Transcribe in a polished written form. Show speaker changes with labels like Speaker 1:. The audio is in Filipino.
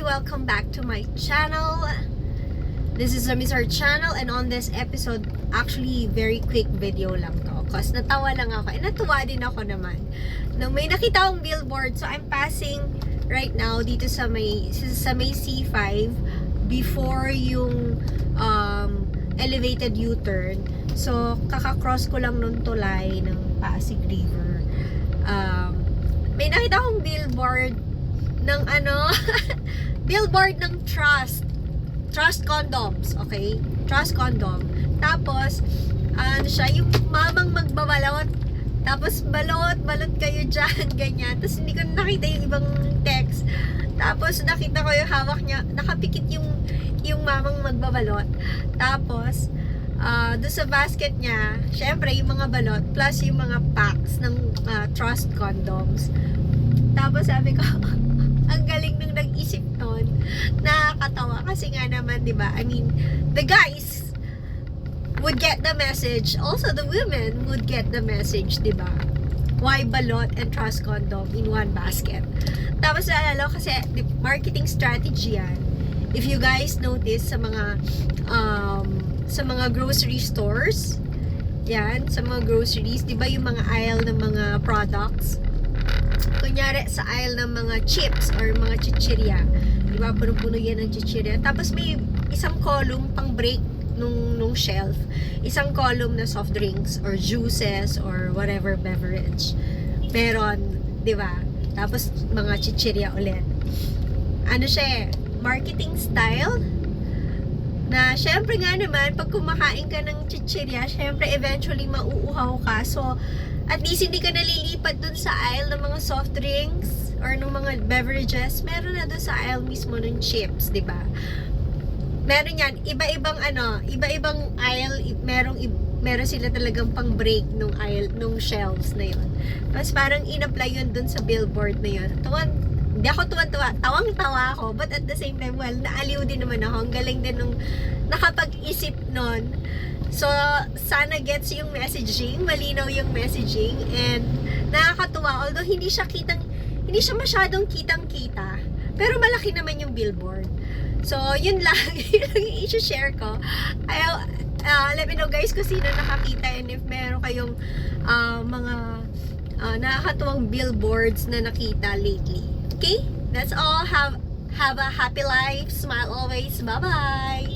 Speaker 1: Hi! Welcome back to my channel. This is Ramizar channel, and on this episode, actually very quick video lang to cause natawa lang ako and natuwa din ako naman nung may nakita akong billboard. So I'm passing right now dito sa may C5 before yung elevated U-turn. So kaka-cross ko lang nung tulay ng Pasig River. May nakita akong billboard ng billboard ng Trust condoms, okay? Trust condom. Tapos siya, yung mamang magbabalot. Tapos balot kayo dyan, ganyan. Tapos hindi ko nakita yung ibang text. Tapos nakita ko yung hawak niya, nakapikit yung mamang magbabalot. Tapos doon sa basket niya, syempre yung mga balot plus yung mga packs ng Trust condoms. Tapos sabi ko, ang galing nung nag-isip nun. Nakakatawa kasi nga naman, di ba? I mean, the guys would get the message. Also, the women would get the message, di ba? Why balot and Trust condom in one basket? Tapos naalala ko kasi marketing strategy yan. If you guys notice sa mga grocery stores, yan, sa mga groceries, di ba yung mga aisle ng mga products? Kunyari sa aisle ng mga chips or mga chichirya, di ba, puno-puno yan ng chichirya. Tapos may isang column pang break nung shelf, isang column na soft drinks or juices or whatever beverage meron, di ba? Tapos mga chichirya ulit. Ano siya, marketing style na syempre nga naman pag kumakain ka ng chichirya, syempre eventually mauuhaw ka. So at least hindi ka nalilipat dun sa aisle ng mga soft drinks or ng mga beverages. Meron na dun sa aisle mismo ng chips, di ba? Meron yan, iba-ibang aisle, meron sila talagang pang break nung aisle, nung shelves na yun. Tapos parang in-apply yun dun sa billboard na yun. Hindi ako tuwan-tuwa, tawang-tawa ako, but at the same time, well, naaliw din naman ako. Ang galing din nung nakapag-isip nun. So, sana gets yung messaging, malinaw yung messaging, and nakakatuwa. Although hindi siya masyadong kitang-kita, pero malaki naman yung billboard. So, yun lang, yun lang yung i-share ko. Let me know guys kung sino nakakita, and if meron kayong mga nakakatuwang billboards na nakita lately. Okay? That's all. Have a happy life. Smile always. Bye-bye!